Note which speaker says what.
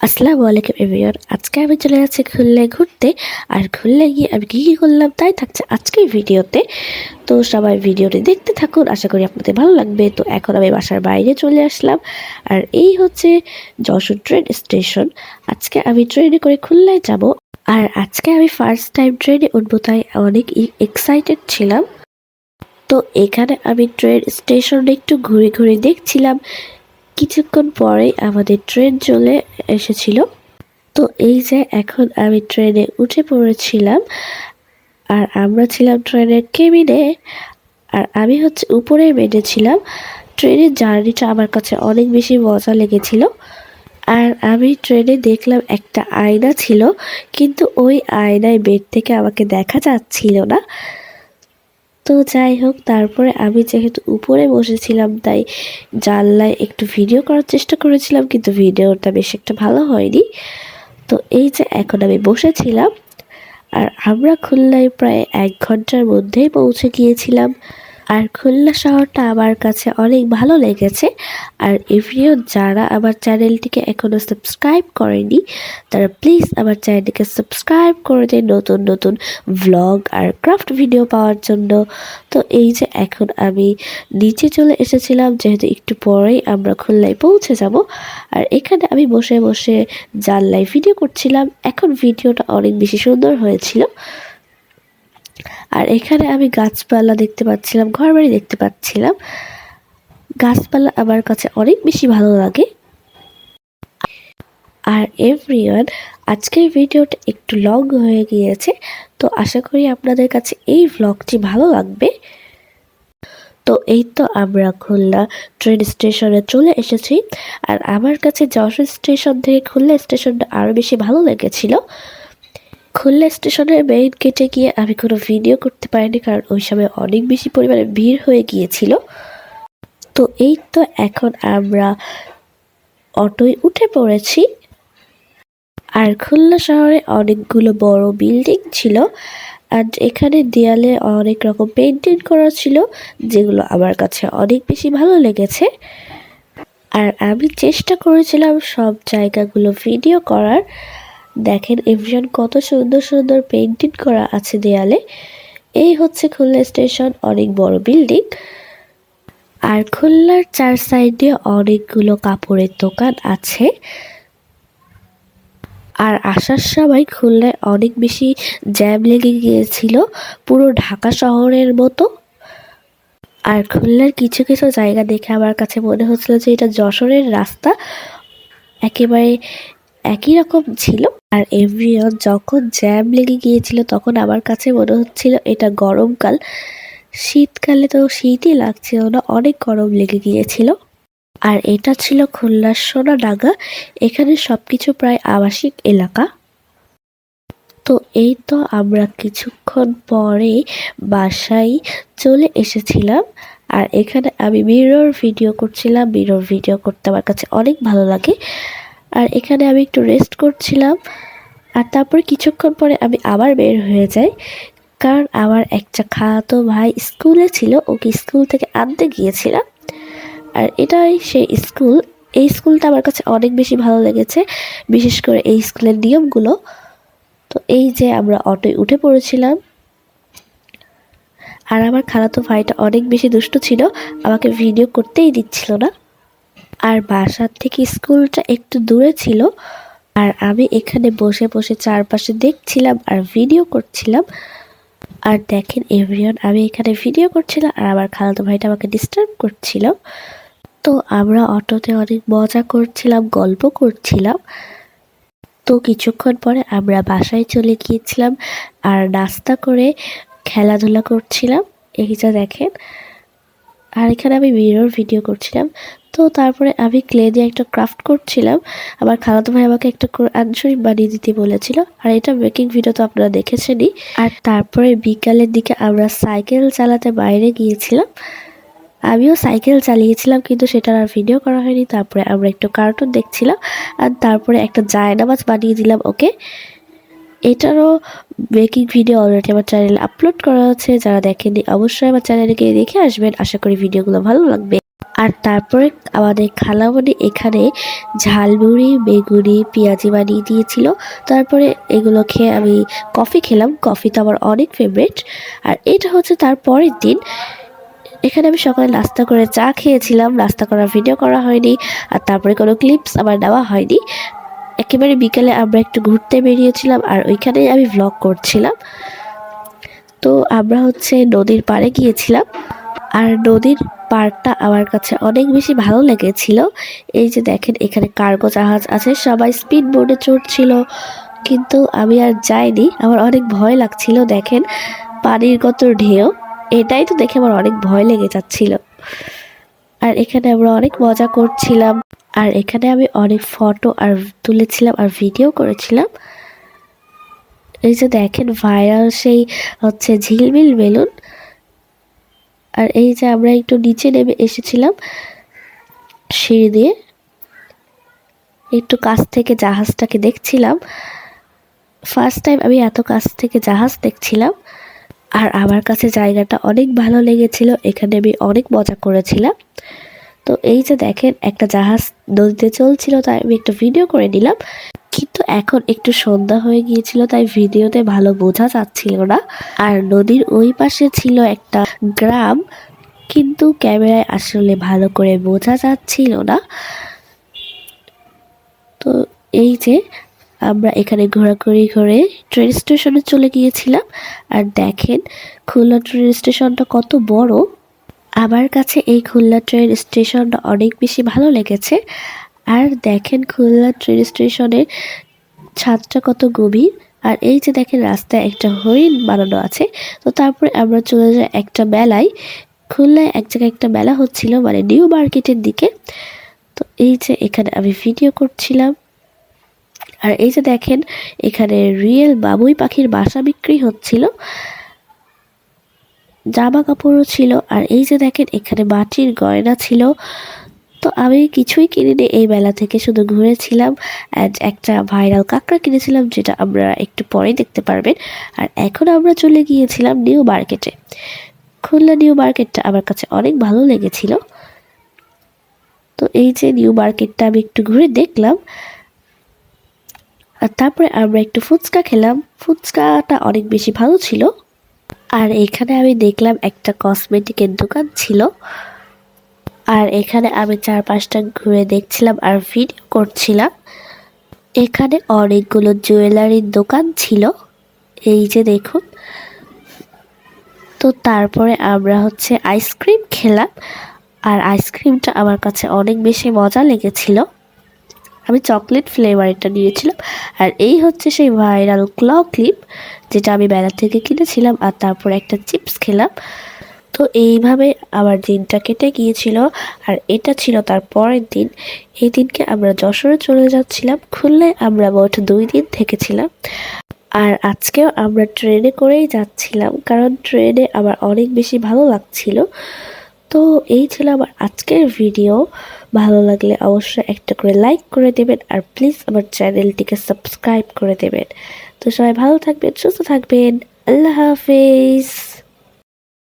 Speaker 1: আসসালামু আলাইকুম এভরিওয়ান। আজকে আমি চলে যাচ্ছি খুলনায় ঘুরতে। আর খুলনায় গিয়ে আমি কী করলাম তাই থাকছে আজকের ভিডিওতে। তো সবাই ভিডিওটি দেখতে থাকুন, আশা করি আপনাদের ভালো লাগবে। তো এখন আমি বাসার বাইরে চলে আসলাম। আর এই হচ্ছে যশোর ট্রেন স্টেশন। আজকে আমি ট্রেনে করে খুলনায় যাব। আর আজকে আমি ফার্স্ট টাইম ট্রেনে উঠবো, তাই অনেক এক্সাইটেড ছিলাম। তো এখানে আমি ট্রেন স্টেশনে একটু ঘুরে ঘুরে দেখছিলাম। কিছুক্ষণ পরেই আমাদের ট্রেন চলে এসেছিল। তো এই যে এখন আমি ট্রেনে উঠে পড়েছিলাম। আর আমরা ছিলাম ট্রেনের কেবিনে। আর আমি হচ্ছে উপরে বেডেছিলাম। ট্রেনের জার্নিটা আমার কাছে অনেক বেশি মজা লেগেছিল। আর আমি ট্রেনে দেখলাম একটা আয়না ছিল, কিন্তু ওই আয়নায় বেড থেকে আমাকে দেখা যাচ্ছিল না। তো যাই হোক, তারপরে আমি যেহেতু উপরে বসেছিলাম তাই জানলায় একটু ভিডিও করার চেষ্টা করেছিলাম, কিন্তু ভিডিওটা বেশ একটা ভালো হয়নি। তো এই যে এখন আমি বসেছিলাম। আর আমরা খুলনায় প্রায় 1 ঘন্টার মধ্যেই পৌঁছে গিয়েছিলাম। আর খুলনা শহরটা আমার কাছে অনেক ভালো লেগেছে। আর এভরিওয়ান যারা আমার চ্যানেলটিকে এখনও সাবস্ক্রাইব করেনি, তারা প্লিজ আমার চ্যানেলটিকে সাবস্ক্রাইব করে দিন নতুন নতুন ভ্লগ আর ক্রাফট ভিডিও পাওয়ার জন্য। তো এই যে এখন আমি নিচে চলে এসেছিলাম, যেহেতু একটু পরেই আমরা খুলনায় পৌঁছে যাব। আর এখানে আমি বসে বসে জানলায় ভিডিও করছিলাম। এখন ভিডিওটা অনেক বেশি সুন্দর হয়েছিল। আর এখানে আমি গাছপালা দেখতে পাচ্ছিলাম, ঘরবাড়ি দেখতে পাচ্ছিলাম। গাছপালা আমার কাছে অনেক বেশি ভালো লাগে। আর এভরিওয়ান, আজকের ভিডিওটা একটু লং হয়ে গিয়েছে, তো আশা করি আপনাদের কাছে এই ভ্লগটি ভালো লাগবে। তো এই তো আমরা খুলনা ট্রেন স্টেশনে চলে এসেছি। আর আমার কাছে যশোর স্টেশন থেকে খুলনা স্টেশনটা আরও বেশি ভালো লেগেছিল। খুলনা স্টেশনের মেইন গেটে গিয়ে আমি কোনো ভিডিও করতে পারিনি, কারণ ওই সময় অনেক বেশি পরিমাণে ভিড় হয়ে গিয়েছিল। তো এই তো এখন আমরা অটোয় উঠে পড়েছি। আর খুলনা শহরে অনেকগুলো বড় বিল্ডিং ছিল। আর এখানে দেয়ালে অনেক রকম পেন্টিং করা ছিল, যেগুলো আমার কাছে অনেক বেশি ভালো লেগেছে। আর আমি চেষ্টা করেছিলাম সব জায়গাগুলো ভিডিও করার। দেখেন এভরিওয়ান, কত সুন্দর সুন্দর পেন্টিং করা আছে দেয়ালে। এই হচ্ছে খুলনা স্টেশন, অনেক বড় বিল্ডিং। আর খুলনার 4 সাইডে অনেকগুলো কাপড়ের দোকান আছে। আর আসার সময় খুলনায় অনেক বেশি জ্যাম লেগে গিয়েছিল, পুরো ঢাকা শহরের মতো। আর খুলনার কিছু কিছু জায়গা দেখে আমার কাছে মনে হচ্ছিল যে এটা যশোরের রাস্তা, একেবারে একই রকম ছিল। আর এভরিওয়ান, যখন জ্যাম লেগে গিয়েছিল তখন আমার কাছে মনে হচ্ছিল এটা গরমকাল। শীতকালে তো শীতই লাগছিল না, অনেক গরম লেগে গিয়েছিল। আর এটা ছিল খুলনার সোনাডাঙ্গা। এখানে সবকিছু প্রায় আবাসিক এলাকা। তো এই তো আমরা কিছুক্ষণ পরে বাসায় চলে এসেছিলাম। আর এখানে আমি মিরর ভিডিও করছিলাম। মিরর ভিডিও করতে আমার কাছে অনেক ভালো লাগে। আর এখানে আমি একটু রেস্ট করছিলাম। আর তারপরে কিছুক্ষণ পরে আমি আবার বের হয়ে যাই, কারণ আমার একটা খালাতো ভাই স্কুলে ছিল, ওকে স্কুল থেকে আনতে গিয়েছিলাম। আর এটাই সেই স্কুল। এই স্কুলটা আমার কাছে অনেক বেশি ভালো লেগেছে, বিশেষ করে এই স্কুলের নিয়মগুলো। তো এই যে আমরা অটোয় উঠে পড়েছিলাম। আর আমার খালাতো ভাইটা অনেক বেশি দুষ্টু ছিল, আমাকে ভিডিও করতেই দিচ্ছিল না। আর বাসার থেকে স্কুলটা একটু দূরে ছিল। আর আমি এখানে বসে বসে চারপাশে দেখছিলাম আর ভিডিও করছিলাম। আর দেখেন এভরিওয়ান, আমি এখানে ভিডিও করছিলাম আর আমার খালাতো ভাইটা আমাকে ডিস্টার্ব করছিল। তো আমরা অটোতে অনেক মজা করছিলাম, গল্প করছিলাম। তো কিছুক্ষণ পরে আমরা বাসায় চলে গিয়েছিলাম আর নাস্তা করে খেলাধুলা করছিলাম। এই যে দেখেন। আর এখানে আমি মিরর ভিডিও করছিলাম। তো তারপরে আমি ক্লে দিয়ে একটা ক্রাফট করছিলাম। আমার খালাতো ভাই আমাকে একটা কোরআন শরীফ বানিয়ে দিতে বলেছিল। আর এটা মেকিং ভিডিও তো আপনারা দেখেছেনই। আর তারপরে বিকালের দিকে আমরা সাইকেল চালাতে বাইরে গিয়েছিলাম। আমিও সাইকেল চালিয়েছিলাম, কিন্তু সেটার আর ভিডিও করা হয়নি। তারপরে আমরা একটু কার্টুন দেখছিলাম। আর তারপরে একটা জায়নামাজ বানিয়ে দিলাম ওকে। এটারও মেকিং ভিডিও অলরেডি আমার চ্যানেলে আপলোড করা আছে। যারা দেখেননি অবশ্যই আমার চ্যানেলে গিয়ে দেখে আসবেন। আশা করি ভিডিওগুলো ভালো লাগবে। আর তারপরে আমাদের খালামণি এখানে ঝালমুড়ি, বেগুনি, পেঁয়াজি বানিয়ে দিয়েছিল। তারপরে এগুলো খেয়ে আমি কফি খেলাম। কফি তো আমার অনেক ফেভারিট। আর এটা হচ্ছে তার পরের দিন। এখানে আমি সকালে নাস্তা করে চা খেয়েছিলাম, নাস্তা করার ভিডিও করা হয়নি। আর তারপরে কোনো ক্লিপস আমার নেওয়া হয়নি। একেবারে বিকেলে আমরা একটু ঘুরতে বেরিয়েছিলাম আর ওইখানেই আমি ভ্লগ করছিলাম। তো আমরা হচ্ছে নদীর পাড়ে গিয়েছিলাম। আর নদীর পাড়টা আমার কাছে অনেক বেশি ভালো লেগেছিল। এই যে দেখেন এখানে কার্গো জাহাজ আছে, সবাই স্পিড বোটে চড়ছিল, কিন্তু আমি আর যাইনি। আমার অনেক ভয় লাগছিল। দেখেন পানির কত ঢেউ, এটাই তো দেখে আমার অনেক ভয় লেগে যাচ্ছিল। আর এখানে আমরা অনেক মজা করছিলাম। আর এখানে আমি অনেক ফটো আর তুলেছিলাম আর ভিডিও করেছিলাম। এই যে দেখেন ভাইরাল সেই হচ্ছে ঝিলমিল বেলুন। আর এই যে আমরা একটু নিচে নেমে এসেছিলাম সিঁড়ি দিয়ে, একটু কাছ থেকে জাহাজটাকে দেখছিলাম। ফার্স্ট টাইম আমি এত কাছ থেকে জাহাজ দেখছিলাম। আর আমার কাছে জায়গাটা অনেক ভালো লেগেছিল, এখানে আমি অনেক মজা করেছিলাম। তো এই যে দেখেন একটা জাহাজ নদীতে চলছিল, তাই আমি একটু ভিডিও করে নিলাম। কিন্তু এখন একটু সন্ধ্যা হয়ে গিয়েছিল, তাই ভিডিওতে ভালো বোঝা যাচ্ছিল না। আর নদীর ওই পাশে ছিল একটা গ্রাম, কিন্তু ক্যামেরায় আসলে ভালো করে বোঝা যাচ্ছিল না। তো এই যে আমরা এখানে ঘোরাঘুরি করে ট্রেন স্টেশনে চলে গিয়েছিলাম। আর দেখেন খুলনা ট্রেন স্টেশনটা কত বড়। আমার কাছে এই খুলনা ট্রেন স্টেশনটা অনেক বেশি ভালো লেগেছে। আর দেখেন খুলনা ট্রেন স্টেশনের ছাদটা কত গভীর। আর এই যে দেখেন রাস্তায় একটা হরিণ বানানো আছে। তো তারপরে আমরা চলে যাই একটা মেলায়। খুলনায় এক জায়গায় একটা মেলা হচ্ছিল, মানে নিউ মার্কেটের দিকে। তো এই যে এখানে আমি ভিডিও করছিলাম। আর এই যে দেখেন এখানে রিয়েল বাবুই পাখির বাসা বিক্রি হচ্ছিল, জামা কাপড়ও ছিল। আর এই যে দেখেন এখানে মাটির গয়না ছিল। তো আমি কিছুই কিনিনি এই মেলা থেকে, শুধু ঘুরেছিলাম। অ্যান্ড একটা ভাইরাল কাঁকড়া কিনেছিলাম, যেটা আমরা একটু পরেই দেখতে পারবেন। আর এখন আমরা চলে গিয়েছিলাম নিউ মার্কেটে। খুলনা নিউ মার্কেটটা আমার কাছে অনেক ভালো লেগেছিল। তো এই যে নিউ মার্কেটটা আমি একটু ঘুরে দেখলাম। আর তারপরে আমরা একটু ফুচকা খেলাম, ফুচকাটা অনেক বেশি ভালো ছিল। আর এখানে আমি দেখলাম একটা কসমেটিকের দোকান ছিল। আর এখানে আমি চারপাশটা ঘুরে দেখছিলাম আর ভিডিও করছিলাম। এখানে অনেকগুলো জুয়েলারির দোকান ছিল, এই যে দেখুন। তো তারপরে আমরা হচ্ছে আইসক্রিম খেলাম। আর আইসক্রিমটা আমার কাছে অনেক বেশি মজা লেগেছিল। আমি চকলেট ফ্লেভারটা নিয়েছিলাম। আর এই হচ্ছে সেই ভাইরাল ক্ল ক্লিপ, যেটা আমি মেলা থেকে কিনেছিলাম। আর তারপর একটা চিপস খেলাম। তো এইভাবে আমার দিনটা কেটে গিয়েছিল। আর এটা ছিল তার পরের দিন। এই দিনকে আমরা যশোরে চলে যাচ্ছিলাম। খুলনায় আমরা মোট 2 দিন থেকেছিলাম। আর আজকেও আমরা ট্রেনে করেই যাচ্ছিলাম, কারণ ট্রেনে আমার অনেক বেশি ভালো লাগছিল। তো এই ছিল আমার আজকের ভিডিও। ভালো লাগলে অবশ্যই একটা করে লাইক করে দেবেন, আর প্লিজ আমার চ্যানেলটিকে সাবস্ক্রাইব করে দেবেন। তো সবাই ভালো থাকবেন, সুস্থ থাকবেন। আল্লাহ হাফেজ।